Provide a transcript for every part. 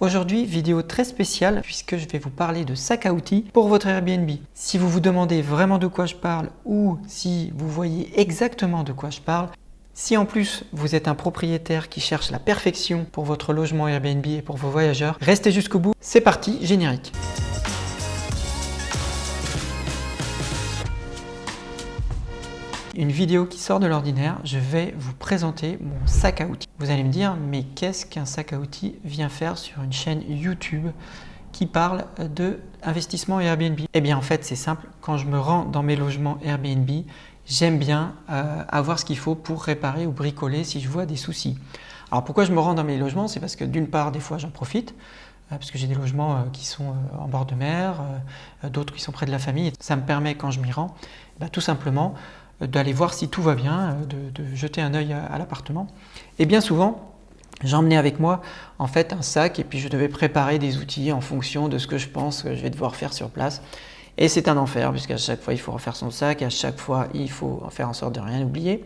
Aujourd'hui, vidéo très spéciale puisque je vais vous parler de sac à outils pour votre Airbnb. Si vous vous demandez vraiment de quoi je parle ou si vous voyez exactement de quoi je parle, si en plus vous êtes un propriétaire qui cherche la perfection pour votre logement Airbnb et pour vos voyageurs, restez jusqu'au bout. C'est parti, générique. Une vidéo qui sort de l'ordinaire, je vais vous présenter mon sac à outils. Vous allez me dire, mais qu'est-ce qu'un sac à outils vient faire sur une chaîne YouTube qui parle d'investissement Airbnb? Eh bien en fait c'est simple, quand je me rends dans mes logements Airbnb, j'aime bien avoir ce qu'il faut pour réparer ou bricoler si je vois des soucis. Alors pourquoi je me rends dans mes logements? C'est parce que d'une part des fois j'en profite, parce que j'ai des logements qui sont en bord de mer, d'autres qui sont près de la famille. Ça me permet quand je m'y rends, tout simplement d'aller voir si tout va bien, de jeter un œil à l'appartement. Et bien souvent, j'emmenais avec moi en fait un sac et puis je devais préparer des outils en fonction de ce que je pense que je vais devoir faire sur place. Et c'est un enfer puisqu'à chaque fois il faut refaire son sac, à chaque fois il faut faire en sorte de rien oublier.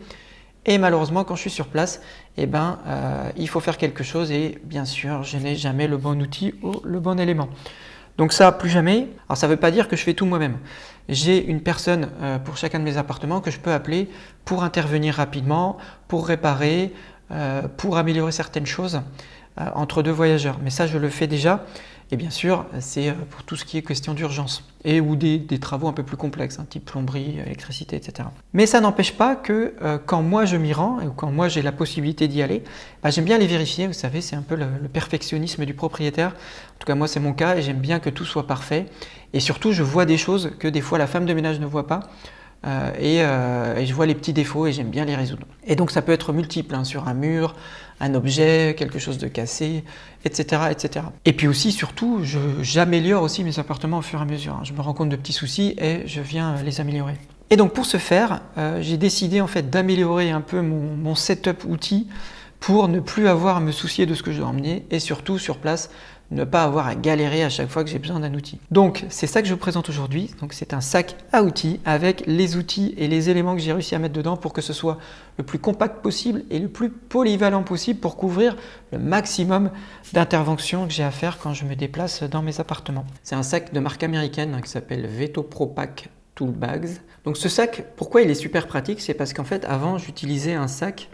Et malheureusement quand je suis sur place, il faut faire quelque chose et bien sûr je n'ai jamais le bon outil ou le bon élément. Donc ça, plus jamais. Alors ça ne veut pas dire que je fais tout moi-même. J'ai une personne pour chacun de mes appartements que je peux appeler pour intervenir rapidement, pour réparer, pour améliorer certaines choses entre deux voyageurs. Mais ça, je le fais déjà. Et bien sûr, c'est pour tout ce qui est question d'urgence et ou des travaux un peu plus complexes, type plomberie, électricité, etc. Mais ça n'empêche pas que quand moi je m'y rends ou quand moi j'ai la possibilité d'y aller, j'aime bien les vérifier. Vous savez, c'est un peu le perfectionnisme du propriétaire. En tout cas, moi c'est mon cas et j'aime bien que tout soit parfait. Et surtout, je vois des choses que des fois la femme de ménage ne voit pas. Et je vois les petits défauts et j'aime bien les résoudre. Et donc ça peut être multiple, sur un mur, un objet, quelque chose de cassé, etc. etc. Et puis aussi, surtout, j'améliore aussi mes appartements au fur et à mesure. Je me rends compte de petits soucis et je viens les améliorer. Et donc pour ce faire, j'ai décidé en fait d'améliorer un peu mon setup outil pour ne plus avoir à me soucier de ce que je dois emmener et surtout sur place, ne pas avoir à galérer à chaque fois que j'ai besoin d'un outil. Donc c'est ça que je vous présente aujourd'hui. Donc c'est un sac à outils avec les outils et les éléments que j'ai réussi à mettre dedans pour que ce soit le plus compact possible et le plus polyvalent possible pour couvrir le maximum d'interventions que j'ai à faire quand je me déplace dans mes appartements. C'est un sac de marque américaine qui s'appelle Veto Pro Pack Tool Bags. Donc ce sac, pourquoi il est super pratique? C'est parce qu'en fait avant j'utilisais un sac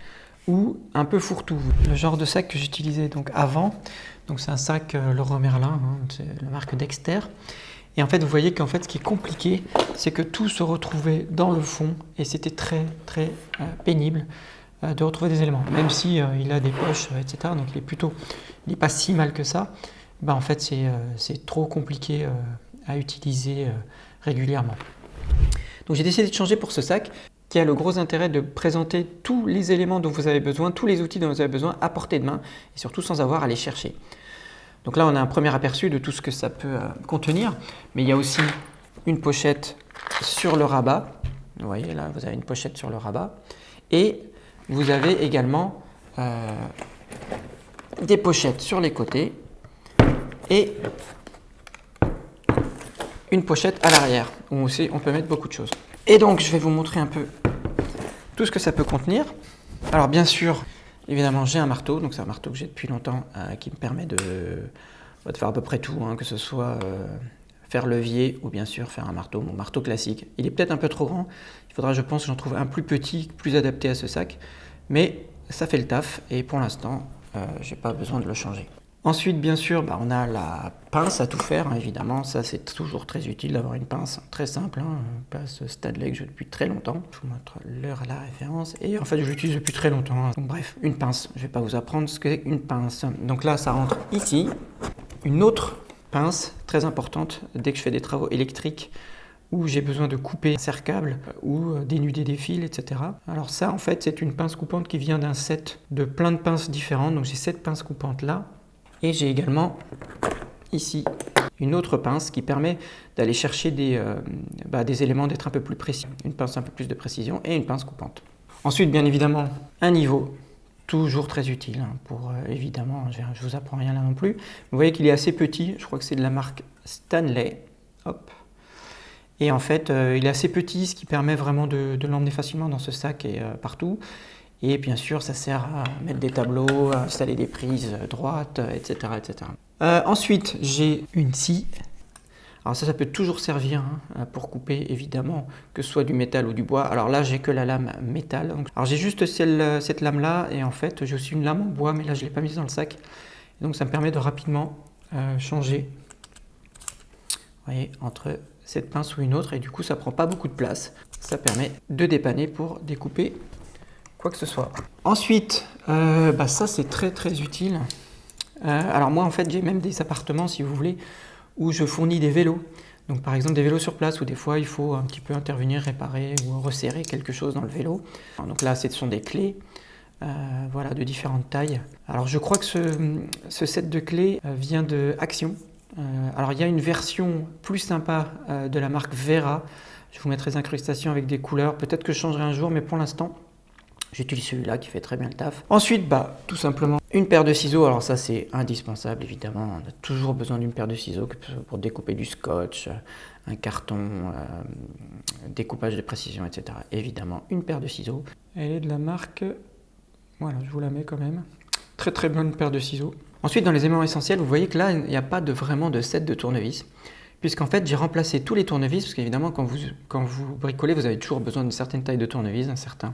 ou un peu fourre-tout. Le genre de sac que j'utilisais donc avant, donc c'est un sac Leroy Merlin, c'est la marque Dexter. Et en fait, vous voyez qu'en fait, ce qui est compliqué, c'est que tout se retrouvait dans le fond et c'était très pénible de retrouver des éléments. Même si il a des poches, etc. Donc il n'est pas si mal que ça. En fait, c'est trop compliqué à utiliser régulièrement. Donc j'ai décidé de changer pour ce sac, qui a le gros intérêt de présenter tous les éléments dont vous avez besoin, tous les outils dont vous avez besoin à portée de main et surtout sans avoir à les chercher. Donc là, on a un premier aperçu de tout ce que ça peut contenir, mais il y a aussi une pochette sur le rabat. Vous voyez, là, vous avez une pochette sur le rabat et vous avez également des pochettes sur les côtés et une pochette à l'arrière où aussi on peut mettre beaucoup de choses. Et donc, je vais vous montrer un peu tout ce que ça peut contenir. Alors bien sûr, évidemment, j'ai un marteau, donc c'est un marteau que j'ai depuis longtemps qui me permet de faire à peu près tout, que ce soit faire levier ou bien sûr faire un marteau, mon marteau classique. Il est peut-être un peu trop grand, il faudra je pense que j'en trouve un plus petit, plus adapté à ce sac, mais ça fait le taf et pour l'instant, je n'ai pas besoin de le changer. Ensuite, bien sûr, on a la pince à tout faire, évidemment. Ça, c'est toujours très utile d'avoir une pince très simple. Pince Stanley que j'ai depuis très longtemps. Je vous montre l'heure à la référence. Et en fait, je l'utilise depuis très longtemps. Donc, bref, une pince. Je ne vais pas vous apprendre ce qu'est une pince. Donc là, ça rentre ici. Une autre pince très importante dès que je fais des travaux électriques où j'ai besoin de couper un serre-câble ou dénuder des fils, etc. Alors ça, en fait, c'est une pince coupante qui vient d'un set de plein de pinces différentes. Donc j'ai cette pince coupante là. Et j'ai également ici une autre pince qui permet d'aller chercher des éléments, d'être un peu plus précis. Une pince un peu plus de précision et une pince coupante. Ensuite, bien évidemment, un niveau, toujours très utile pour évidemment, je vous apprends rien là non plus. Vous voyez qu'il est assez petit, je crois que c'est de la marque Stanley. Hop. Et en fait, il est assez petit, ce qui permet vraiment de l'emmener facilement dans ce sac et partout. Et bien sûr, ça sert à mettre des tableaux, à installer des prises droites, etc., etc. Ensuite, j'ai une scie. Alors ça peut toujours servir pour couper, évidemment, que ce soit du métal ou du bois. Alors là, j'ai que la lame métal. Alors j'ai juste cette lame-là, et en fait, j'ai aussi une lame en bois, mais là, je ne l'ai pas mise dans le sac. Et donc ça me permet de rapidement changer, vous voyez, entre cette pince ou une autre, et du coup, ça prend pas beaucoup de place. Ça permet de dépanner pour découper quoi que ce soit. Ensuite, ça, c'est très utile. Alors moi, en fait, j'ai même des appartements, si vous voulez, où je fournis des vélos. Donc par exemple des vélos sur place où des fois il faut un petit peu intervenir, réparer ou resserrer quelque chose dans le vélo. Donc là ce sont des clés voilà, de différentes tailles. Alors je crois que ce set de clés vient de Action. Alors il y a une version plus sympa de la marque Vera. Je vous mettrai des incrustations avec des couleurs. Peut-être que je changerai un jour, mais pour l'instant j'utilise celui-là qui fait très bien le taf. Ensuite, tout simplement, une paire de ciseaux. Alors ça, c'est indispensable, évidemment. On a toujours besoin d'une paire de ciseaux pour découper du scotch, un carton, découpage de précision, etc. Évidemment, une paire de ciseaux. Elle est de la marque... Voilà, je vous la mets quand même. Très bonne paire de ciseaux. Ensuite, dans les éléments essentiels, vous voyez que là, il n'y a pas vraiment de set de tournevis. Puisqu'en fait, j'ai remplacé tous les tournevis, parce qu'évidemment, quand vous bricolez, vous avez toujours besoin d'une certaine taille de tournevis, d'un certain...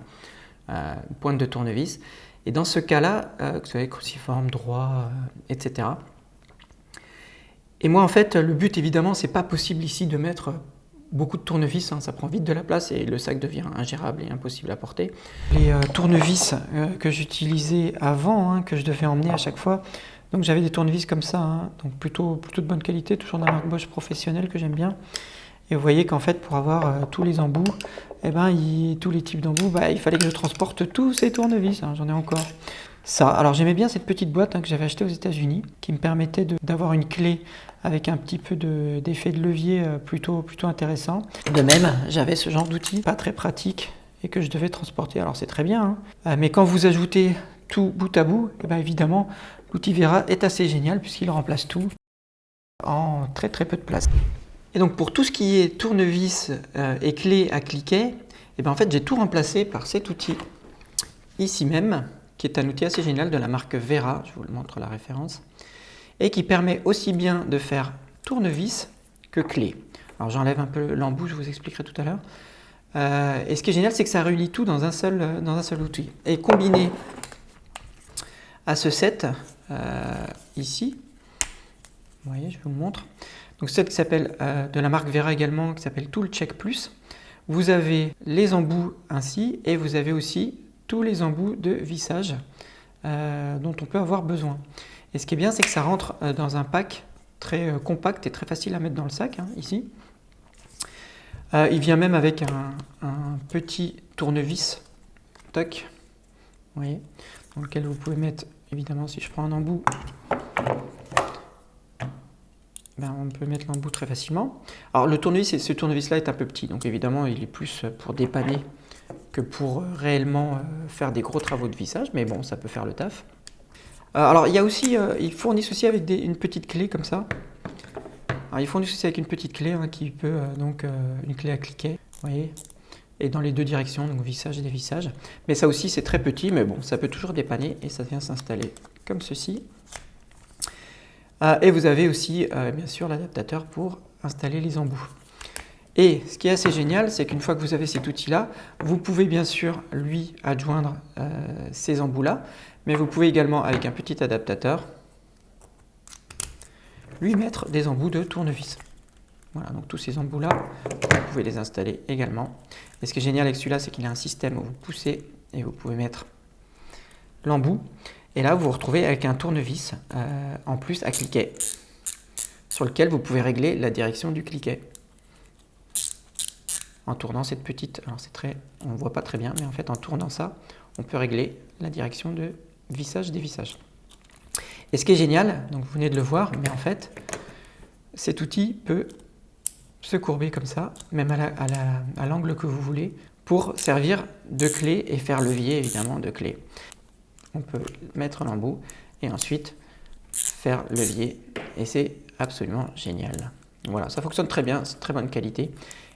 pointe de tournevis, et dans ce cas-là, vous savez, cruciforme, droit, etc. Et moi, en fait, le but, évidemment, c'est pas possible ici de mettre beaucoup de tournevis, ça prend vite de la place et le sac devient ingérable et impossible à porter. Les tournevis que j'utilisais avant, que je devais emmener à chaque fois, donc j'avais des tournevis comme ça, donc plutôt de bonne qualité, toujours de la marque Bosch professionnelle que j'aime bien. Et vous voyez qu'en fait, pour avoir tous les embouts, tous les types d'embouts, il fallait que je transporte tous ces tournevis. J'en ai encore. Ça. Alors j'aimais bien cette petite boîte que j'avais achetée aux États-Unis, qui me permettait d'avoir une clé avec un petit peu d'effet de levier plutôt intéressant. De même, j'avais ce genre d'outil, pas très pratique, et que je devais transporter. Alors c'est très bien, mais quand vous ajoutez tout bout à bout, évidemment, l'outil Vera est assez génial puisqu'il remplace tout en très peu de place. Et donc pour tout ce qui est tournevis et clé à cliquet, en fait j'ai tout remplacé par cet outil ici même, qui est un outil assez génial de la marque Vera, je vous le montre la référence, et qui permet aussi bien de faire tournevis que clé. Alors j'enlève un peu l'embout, je vous expliquerai tout à l'heure. Et ce qui est génial, c'est que ça réunit tout dans un seul outil. Et combiné à ce set, ici, vous voyez, je vous le montre. Donc cette qui s'appelle de la marque Vera également, qui s'appelle Tool Check Plus. Vous avez les embouts ainsi, et vous avez aussi tous les embouts de vissage dont on peut avoir besoin. Et ce qui est bien, c'est que ça rentre dans un pack très compact et très facile à mettre dans le sac, ici. Il vient même avec un petit tournevis, toc, vous voyez, dans lequel vous pouvez mettre, évidemment, si je prends un embout, on peut mettre l'embout très facilement. Alors le tournevis, ce tournevis-là est un peu petit, donc évidemment il est plus pour dépanner que pour réellement faire des gros travaux de vissage, mais bon, ça peut faire le taf. Alors il y a aussi, ils fournissent aussi avec une petite clé comme ça. Alors, ils fournissent aussi avec une petite clé qui peut, une clé à cliquet, vous voyez, et dans les deux directions, donc vissage et dévissage. Mais ça aussi c'est très petit, mais bon, ça peut toujours dépanner et ça vient s'installer comme ceci. Et vous avez aussi, bien sûr, l'adaptateur pour installer les embouts. Et ce qui est assez génial, c'est qu'une fois que vous avez cet outil-là, vous pouvez bien sûr lui adjoindre ces embouts-là, mais vous pouvez également, avec un petit adaptateur, lui mettre des embouts de tournevis. Voilà, donc tous ces embouts-là, vous pouvez les installer également. Et ce qui est génial avec celui-là, c'est qu'il a un système où vous poussez et vous pouvez mettre l'embout. Et là, vous vous retrouvez avec un tournevis en plus à cliquet, sur lequel vous pouvez régler la direction du cliquet. En tournant cette petite, alors on ne voit pas très bien, mais en fait en tournant ça, on peut régler la direction de vissage, dévissage. Et ce qui est génial, donc vous venez de le voir, mais en fait, cet outil peut se courber comme ça, même à l'angle que vous voulez, pour servir de clé et faire levier évidemment de clé. On peut mettre l'embout et ensuite faire levier, et c'est absolument génial. Voilà, ça fonctionne très bien, c'est très bonne qualité.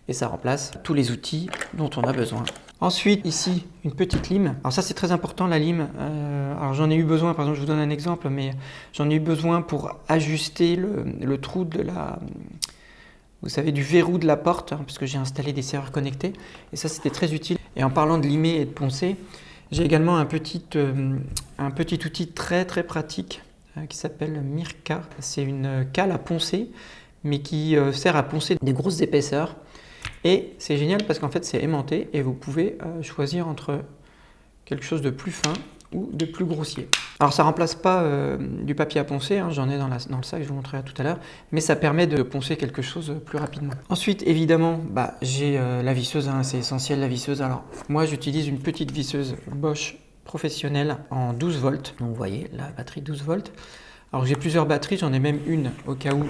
et ça remplace tous les outils dont on a besoin. Ensuite, ici, une petite lime. Alors ça, c'est très important, la lime. Alors j'en ai eu besoin, par exemple, je vous donne un exemple, mais j'en ai eu besoin pour ajuster le trou de la... Vous savez, du verrou de la porte, hein, parce que j'ai installé des serrures connectées. Et ça, c'était très utile. Et en parlant de limer et de poncer, j'ai également un petit outil très très pratique qui s'appelle Mirka. C'est une cale à poncer, mais qui sert à poncer des grosses épaisseurs. Et c'est génial parce qu'en fait, c'est aimanté et vous pouvez choisir entre quelque chose de plus fin ou de plus grossier. Alors ça ne remplace pas du papier à poncer, hein, j'en ai dans le sac, je vous montrerai tout à l'heure, mais ça permet de poncer quelque chose plus rapidement. Ensuite, évidemment, j'ai la visseuse, hein, c'est essentiel la visseuse. Alors moi, j'utilise une petite visseuse Bosch professionnelle en 12 volts. Donc vous voyez, la batterie 12 volts. Alors j'ai plusieurs batteries, j'en ai même une au cas où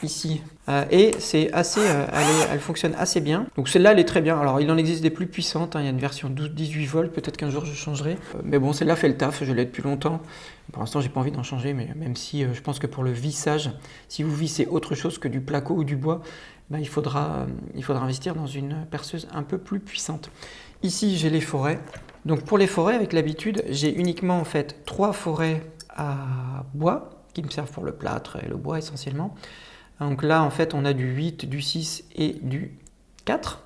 ici. Et c'est assez, elle fonctionne assez bien. Donc celle-là, elle est très bien. Alors il en existe des plus puissantes, hein. Il y a une version 18 volts, peut-être qu'un jour je changerai. Mais bon, celle-là fait le taf, je l'ai depuis longtemps. Pour l'instant, j'ai pas envie d'en changer, mais même si je pense que pour le vissage, si vous vissez autre chose que du placo ou du bois, il faudra investir dans une perceuse un peu plus puissante. Ici, j'ai les forêts. Donc pour les forêts, avec l'habitude, j'ai uniquement en fait 3 forêts à bois qui me servent pour le plâtre et le bois essentiellement. Donc là, en fait, on a du 8, du 6 et du 4.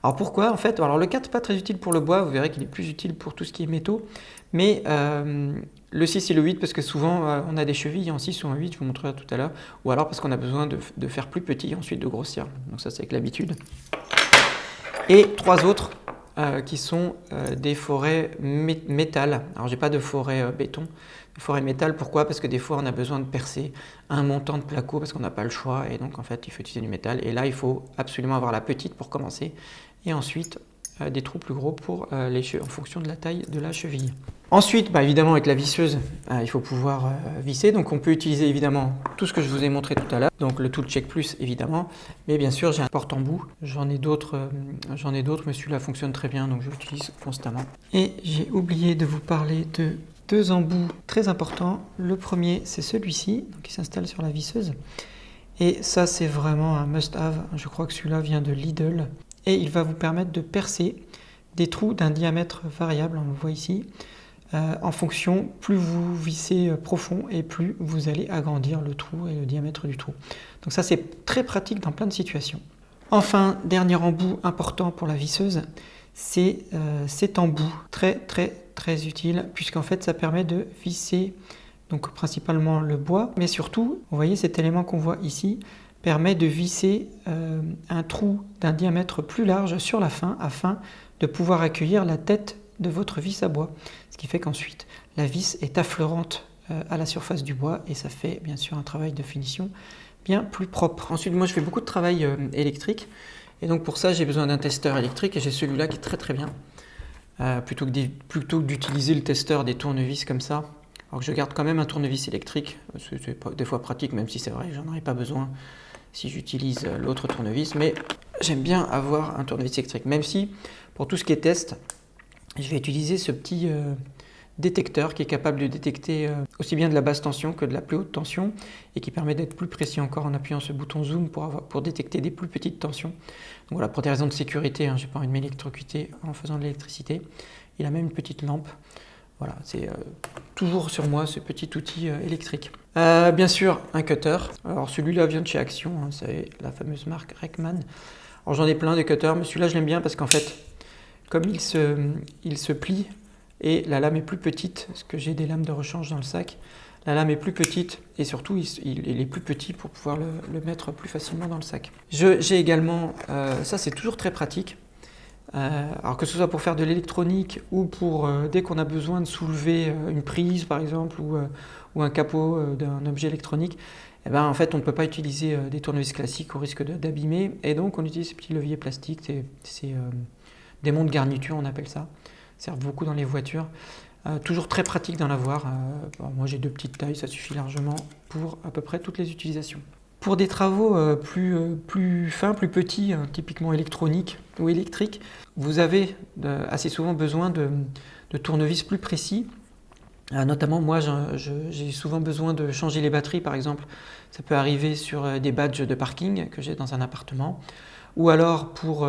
Alors pourquoi en fait? Alors le 4 n'est pas très utile pour le bois, vous verrez qu'il est plus utile pour tout ce qui est métaux. Mais le 6 et le 8, parce que souvent on a des chevilles en 6 ou en 8, je vous montrerai tout à l'heure. Ou alors parce qu'on a besoin de faire plus petit et ensuite de grossir. Donc ça, c'est avec l'habitude. Et 3 autres qui sont des forêts métal. Alors j'ai pas de forêt béton, forêt métal. Pourquoi? Parce que des fois on a besoin de percer un montant de placo parce qu'on n'a pas le choix et donc en fait il faut utiliser du métal. Et là il faut absolument avoir la petite pour commencer et ensuite des trous plus gros pour en fonction de la taille de la cheville. Ensuite, évidemment avec la visseuse, il faut pouvoir visser. Donc on peut utiliser évidemment tout ce que je vous ai montré tout à l'heure. Donc le Tool Check Plus évidemment, mais bien sûr j'ai un porte-embout. J'en ai d'autres, mais celui-là fonctionne très bien, donc je l'utilise constamment. Et j'ai oublié de vous parler de 2 embouts très importants. Le premier, c'est celui-ci, qui s'installe sur la visseuse. Et ça, c'est vraiment un must-have. Je crois que celui-là vient de Lidl. Et il va vous permettre de percer des trous d'un diamètre variable, on le voit ici. En fonction, plus vous vissez profond et plus vous allez agrandir le trou et le diamètre du trou. Donc ça, c'est très pratique dans plein de situations. Enfin, dernier embout important pour la visseuse, c'est cet embout très utile, puisqu'en fait ça permet de visser donc principalement le bois, mais surtout, vous voyez cet élément qu'on voit ici, permet de visser un trou d'un diamètre plus large sur la fin, afin de pouvoir accueillir la tête de votre vis à bois. Ce qui fait qu'ensuite, la vis est affleurante à la surface du bois, et ça fait bien sûr un travail de finition bien plus propre. Ensuite, moi je fais beaucoup de travail électrique, et donc pour ça j'ai besoin d'un testeur électrique, et j'ai celui-là qui est très bien. Plutôt que d'utiliser le testeur des tournevis comme ça, alors que je garde quand même un tournevis électrique, c'est des fois pratique, même si c'est vrai que j'en aurais pas besoin si j'utilise l'autre tournevis, mais j'aime bien avoir un tournevis électrique, même si pour tout ce qui est test, je vais utiliser ce petit détecteur qui est capable de détecter aussi bien de la basse tension que de la plus haute tension et qui permet d'être plus précis encore en appuyant ce bouton zoom pour détecter des plus petites tensions. Donc voilà, pour des raisons de sécurité, hein, je n'ai pas envie de m'électrocuter en faisant de l'électricité. Il a même une petite lampe. Voilà, c'est toujours sur moi ce petit outil électrique. Bien sûr, un cutter. Alors celui-là vient de chez Action, hein, c'est la fameuse marque Reckman. Alors j'en ai plein des cutters, mais celui-là je l'aime bien parce qu'en fait, comme il se plie et la lame est plus petite, parce que j'ai des lames de rechange dans le sac, la lame est plus petite et surtout il est plus petit pour pouvoir le mettre plus facilement dans le sac. J'ai également, ça c'est toujours très pratique, alors que ce soit pour faire de l'électronique ou pour dès qu'on a besoin de soulever une prise par exemple ou un capot d'un objet électronique, en fait on ne peut pas utiliser des tournevis classiques au risque d'abîmer, et donc on utilise ces petits leviers plastiques, c'est des monts de garniture on appelle ça, servent beaucoup dans les voitures. Toujours très pratique d'en avoir. Moi j'ai 2 petites tailles, ça suffit largement pour à peu près toutes les utilisations. Pour des travaux plus fins, plus petits, hein, typiquement électroniques ou électriques, vous avez assez souvent besoin de tournevis plus précis. Notamment moi j'ai souvent besoin de changer les batteries par exemple. Ça peut arriver sur des badges de parking que j'ai dans un appartement, ou alors pour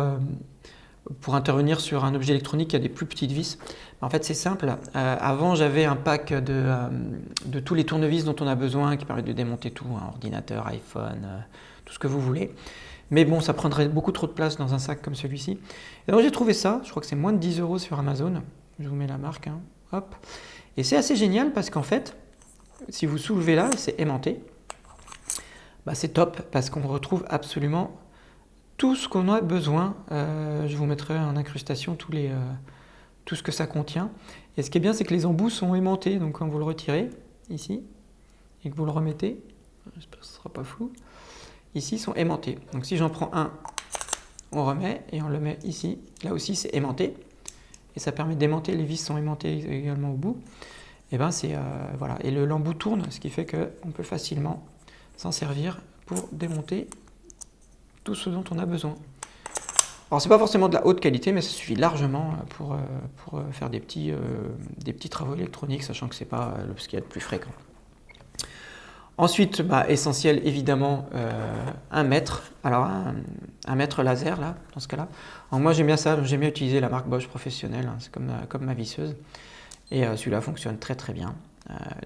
intervenir sur un objet électronique qui a des plus petites vis. En fait, c'est simple. Avant, j'avais un pack de tous les tournevis dont on a besoin qui permettent de démonter tout, hein, ordinateur, iPhone, tout ce que vous voulez. Mais bon, ça prendrait beaucoup trop de place dans un sac comme celui-ci. Et donc j'ai trouvé ça, je crois que c'est moins de 10 € sur Amazon. Je vous mets la marque, hein. Hop. Et c'est assez génial parce qu'en fait, si vous soulevez là, c'est aimanté. Bah, c'est top parce qu'on retrouve absolument tout ce qu'on a besoin. Je vous mettrai en incrustation tout ce que ça contient. Et ce qui est bien, c'est que les embouts sont aimantés. Donc quand vous le retirez ici et que vous le remettez, j'espère que ce ne sera pas flou, ici sont aimantés. Donc si j'en prends un, on remet et on le met ici. Là aussi, c'est aimanté. Et ça permet d'aimanter. Les vis sont aimantées également au bout. Et ben c'est voilà. Et l'embout tourne, ce qui fait qu'on peut facilement s'en servir pour démonter tout ce dont on a besoin. Alors c'est pas forcément de la haute qualité, mais ça suffit largement pour faire des petits travaux électroniques, sachant que c'est pas ce qu'il y a de plus fréquent. Ensuite, essentiel évidemment, un mètre. Alors un mètre laser là, dans ce cas-là. Alors moi j'aime bien ça, j'aime bien utiliser la marque Bosch professionnelle, hein, c'est comme ma visseuse. Et celui-là fonctionne très très bien,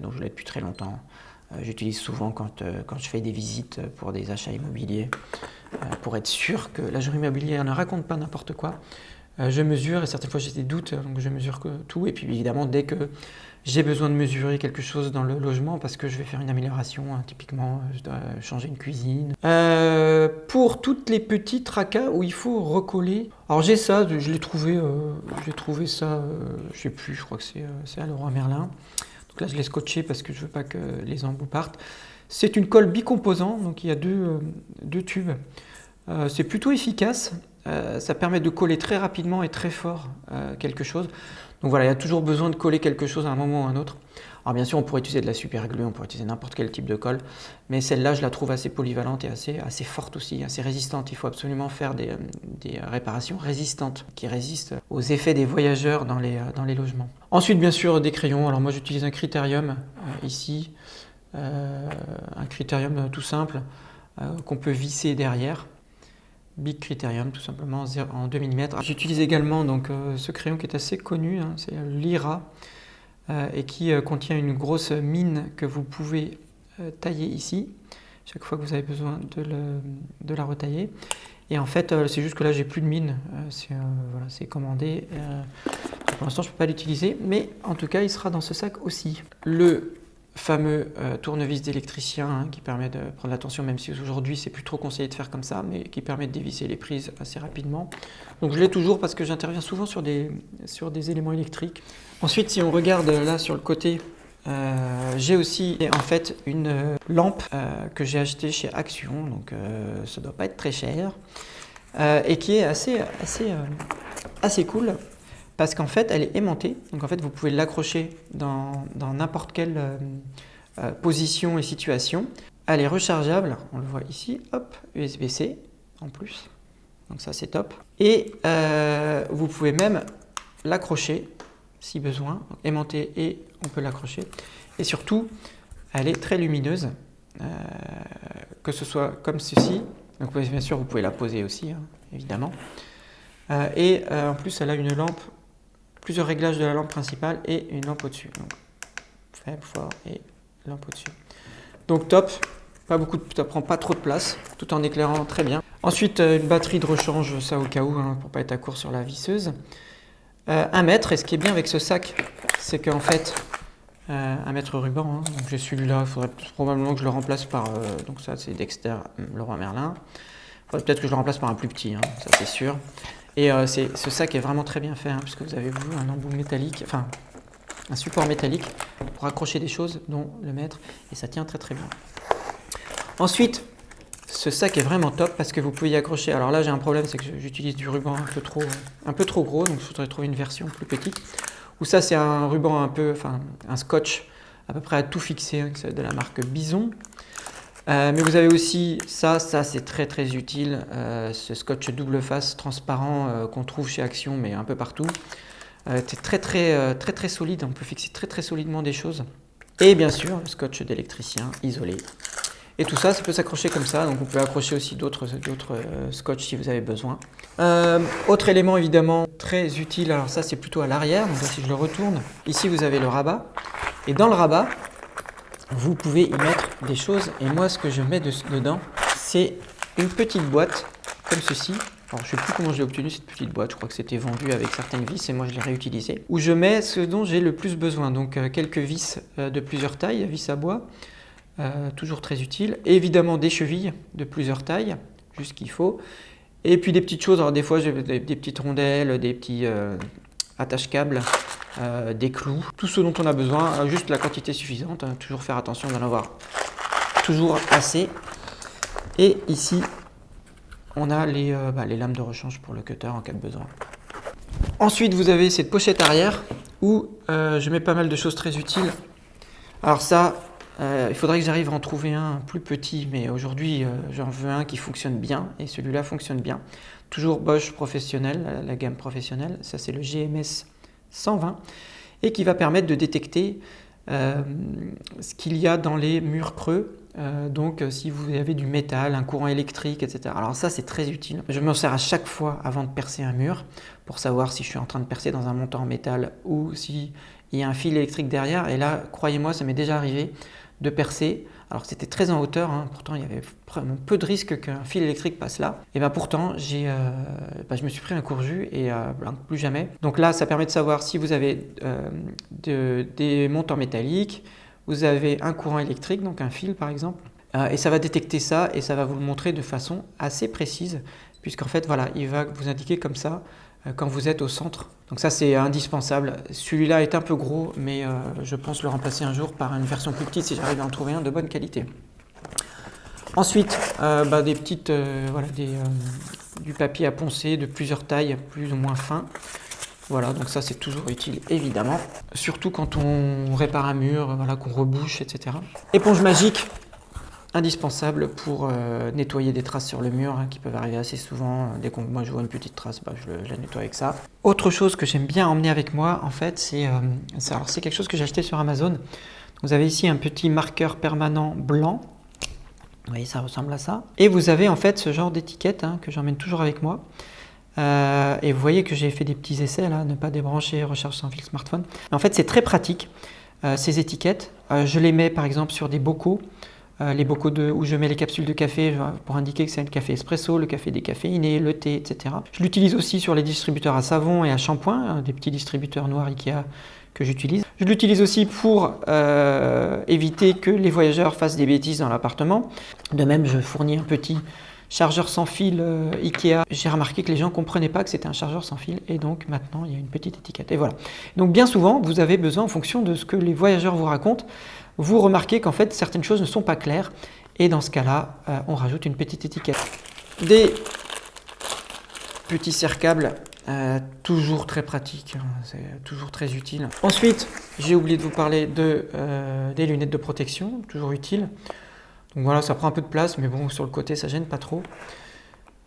donc je l'ai depuis très longtemps. J'utilise souvent quand je fais des visites pour des achats immobiliers, pour être sûr que l'agent immobilier ne raconte pas n'importe quoi. Je mesure, et certaines fois j'ai des doutes, donc je mesure tout. Et puis évidemment, dès que j'ai besoin de mesurer quelque chose dans le logement, parce que je vais faire une amélioration, hein, typiquement je dois changer une cuisine. Pour toutes les petits tracas où il faut recoller, alors j'ai ça, j'ai trouvé ça, je sais plus, je crois que c'est à Leroy Merlin. Donc là je l'ai scotché parce que je veux pas que les embouts partent. C'est une colle bicomposant, donc il y a deux tubes. C'est plutôt efficace, ça permet de coller très rapidement et très fort quelque chose. Donc voilà, il y a toujours besoin de coller quelque chose à un moment ou à un autre. Alors bien sûr, on pourrait utiliser de la super glue, on pourrait utiliser n'importe quel type de colle, mais celle-là, je la trouve assez polyvalente et assez forte aussi, assez résistante. Il faut absolument faire des réparations résistantes, qui résistent aux effets des voyageurs dans les logements. Ensuite, bien sûr, des crayons. Alors moi, j'utilise un Critérium ici, un Critérium tout simple, qu'on peut visser derrière. Big Critérium, tout simplement, en 2 mm. J'utilise également donc, ce crayon qui est assez connu, hein, c'est l'IRA, et qui contient une grosse mine que vous pouvez tailler ici, chaque fois que vous avez besoin de la retailler. Et en fait, c'est juste que là, j'ai plus de mine, voilà, c'est commandé. Pour l'instant, je ne peux pas l'utiliser, mais en tout cas, il sera dans ce sac aussi. Le fameux tournevis d'électricien, hein, qui permet de prendre la tension, même si aujourd'hui c'est plus trop conseillé de faire comme ça, mais qui permet de dévisser les prises assez rapidement. Donc je l'ai toujours parce que j'interviens souvent sur des éléments électriques. Ensuite, si on regarde là sur le côté, j'ai aussi en fait une lampe que j'ai achetée chez Action, donc ça ne doit pas être très cher, et qui est assez cool. Parce qu'en fait, elle est aimantée, donc en fait, vous pouvez l'accrocher dans n'importe quelle position et situation. Elle est rechargeable, on le voit ici, hop, USB-C en plus, donc ça c'est top. Et vous pouvez même l'accrocher si besoin, aimantée et on peut l'accrocher. Et surtout, elle est très lumineuse, que ce soit comme ceci, donc bien sûr vous pouvez la poser aussi, hein, évidemment. Et en plus, elle a une lampe, plusieurs réglages de la lampe principale et une lampe au-dessus. Donc, faible, fort et lampe au-dessus. Donc top, ça prend pas trop de place, tout en éclairant très bien. Ensuite, une batterie de rechange, ça au cas où, hein, pour pas être à court sur la visseuse. 1 mètre, et ce qui est bien avec ce sac, c'est qu'en fait, 1 mètre ruban, hein, donc j'ai celui-là, il faudrait probablement que je le remplace par, donc ça c'est Dexter Leroy Merlin. Il faudrait peut-être que je le remplace par un plus petit, hein, ça c'est sûr. Et ce sac est vraiment très bien fait, hein, puisque vous avez vu un embout métallique, enfin un support métallique pour accrocher des choses, dont le mètre, et ça tient très très bien. Ensuite, ce sac est vraiment top parce que vous pouvez y accrocher. Alors là, j'ai un problème, c'est que j'utilise du ruban un peu trop gros, donc il faudrait trouver une version plus petite. Ou ça, c'est un ruban un scotch à peu près à tout fixer, hein, de la marque Bison. Mais vous avez aussi ça c'est très très utile, ce scotch double face transparent qu'on trouve chez Action mais un peu partout. C'est très solide, on peut fixer très solidement des choses. Et bien sûr le scotch d'électricien isolé. Et tout ça, ça peut s'accrocher comme ça, donc on peut accrocher aussi d'autres scotch si vous avez besoin. Autre élément évidemment très utile, alors ça c'est plutôt à l'arrière, donc là, si je le retourne, ici vous avez le rabat, et dans le rabat, vous pouvez y mettre des choses, et moi ce que je mets dedans, c'est une petite boîte comme ceci. Alors je ne sais plus comment je l'ai obtenu cette petite boîte, je crois que c'était vendu avec certaines vis et moi je l'ai réutilisé. Où je mets ce dont j'ai le plus besoin, donc quelques vis de plusieurs tailles, vis à bois, toujours très utile. Et évidemment des chevilles de plusieurs tailles, juste ce qu'il faut. Et puis des petites choses, alors des fois j'ai des petites rondelles, des petits attache-câbles, des clous, tout ce dont on a besoin, juste la quantité suffisante, hein, toujours faire attention d'en avoir toujours assez. Et ici, on a les lames de rechange pour le cutter en cas de besoin. Ensuite, vous avez cette pochette arrière où je mets pas mal de choses très utiles. Alors ça, il faudrait que j'arrive à en trouver un plus petit, mais aujourd'hui, j'en veux un qui fonctionne bien et celui-là fonctionne bien. Toujours Bosch professionnel, la gamme professionnelle, ça c'est le GMS 120 et qui va permettre de détecter ce qu'il y a dans les murs creux. Donc si vous avez du métal, un courant électrique, etc. Alors ça c'est très utile. Je m'en sers à chaque fois avant de percer un mur pour savoir si je suis en train de percer dans un montant en métal ou s'il y a un fil électrique derrière. Et là, croyez-moi, ça m'est déjà arrivé de percer. Alors c'était très en hauteur, hein. Pourtant il y avait vraiment peu de risque qu'un fil électrique passe là. Et bien pourtant, je me suis pris un courjus et plus jamais. Donc là, ça permet de savoir si vous avez des montants métalliques, vous avez un courant électrique, donc un fil par exemple, et ça va détecter ça et ça va vous le montrer de façon assez précise, puisqu'en fait voilà, il va vous indiquer comme ça quand vous êtes au centre. Donc ça c'est indispensable. Celui-là est un peu gros, mais je pense le remplacer un jour par une version plus petite si j'arrive à en trouver un de bonne qualité. Ensuite, des petites, du papier à poncer de plusieurs tailles, plus ou moins fin. Voilà, donc ça c'est toujours utile évidemment, surtout quand on répare un mur, voilà, qu'on rebouche, etc. Éponge magique, indispensable pour nettoyer des traces sur le mur hein, qui peuvent arriver assez souvent. Dès que moi je vois une petite trace, je la nettoie avec ça. Autre chose que j'aime bien emmener avec moi, en fait, c'est quelque chose que j'ai acheté sur Amazon. Vous avez ici un petit marqueur permanent blanc. Vous voyez, ça ressemble à ça. Et vous avez en fait ce genre d'étiquette hein, que j'emmène toujours avec moi. Et vous voyez que j'ai fait des petits essais là, ne pas débrancher, recharge sans fil smartphone. En fait, c'est très pratique ces étiquettes. Je les mets par exemple sur des bocaux, les bocaux où je mets les capsules de café pour indiquer que c'est le café espresso, le café décaféiné, le thé, etc. Je l'utilise aussi sur les distributeurs à savon et à shampoing, des petits distributeurs noirs Ikea que j'utilise. Je l'utilise aussi pour éviter que les voyageurs fassent des bêtises dans l'appartement. De même, je fournis un petit chargeur sans fil Ikea. J'ai remarqué que les gens ne comprenaient pas que c'était un chargeur sans fil et donc maintenant il y a une petite étiquette. Et voilà. Donc bien souvent, vous avez besoin en fonction de ce que les voyageurs vous racontent, vous remarquez qu'en fait certaines choses ne sont pas claires et dans ce cas-là, on rajoute une petite étiquette. Des petits serre-câbles, toujours très pratiques, hein, c'est toujours très utile. Ensuite, j'ai oublié de vous parler des lunettes de protection, toujours utiles. Donc voilà, ça prend un peu de place, mais bon, sur le côté, ça gêne pas trop.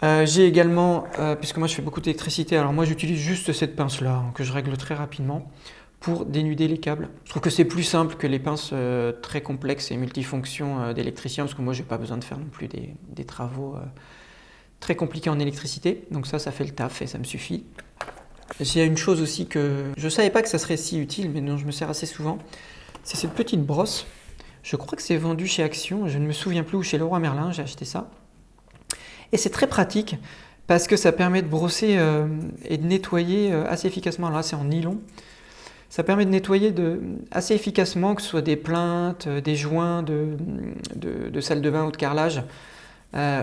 J'ai également, puisque moi je fais beaucoup d'électricité, alors moi j'utilise juste cette pince-là, hein, que je règle très rapidement, pour dénuder les câbles. Je trouve que c'est plus simple que les pinces très complexes et multifonctions d'électricien, parce que moi j'ai pas besoin de faire non plus des travaux très compliqués en électricité. Donc ça fait le taf et ça me suffit. J'ai une chose aussi que je savais pas que ça serait si utile, mais dont je me sers assez souvent, c'est cette petite brosse. Je crois que c'est vendu chez Action, je ne me souviens plus, ou chez Leroy Merlin, j'ai acheté ça. Et c'est très pratique parce que ça permet de brosser et de nettoyer assez efficacement. Là, c'est en nylon. Ça permet de nettoyer assez efficacement, que ce soit des plinthes, des joints de salle de bain ou de carrelage,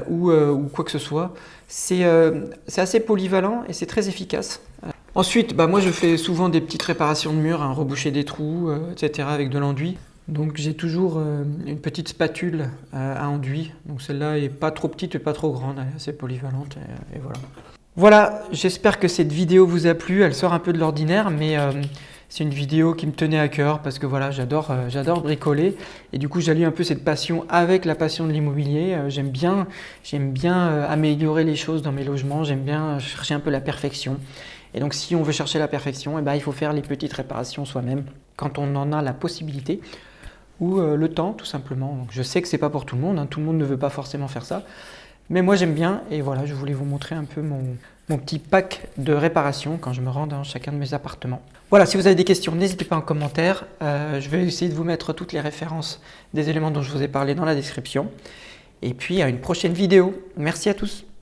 ou quoi que ce soit. C'est assez polyvalent et c'est très efficace. Ensuite, moi je fais souvent des petites réparations de murs, hein, reboucher des trous, etc. avec de l'enduit. Donc j'ai toujours une petite spatule à enduit. Donc celle-là est pas trop petite et pas trop grande, elle est assez polyvalente et voilà. Voilà, j'espère que cette vidéo vous a plu. Elle sort un peu de l'ordinaire, mais c'est une vidéo qui me tenait à cœur parce que voilà, j'adore bricoler et du coup j'allie un peu cette passion avec la passion de l'immobilier. J'aime bien améliorer les choses dans mes logements. J'aime bien chercher un peu la perfection. Et donc si on veut chercher la perfection, il faut faire les petites réparations soi-même quand on en a la possibilité. ou le temps tout simplement. Donc, je sais que c'est pas pour tout le monde, hein, tout le monde ne veut pas forcément faire ça, mais moi j'aime bien et voilà, je voulais vous montrer un peu mon petit pack de réparation quand je me rends dans chacun de mes appartements. Voilà, si vous avez des questions, n'hésitez pas en commentaire. Je vais essayer de vous mettre toutes les références des éléments dont je vous ai parlé dans la description. Et puis à une prochaine vidéo. Merci à tous.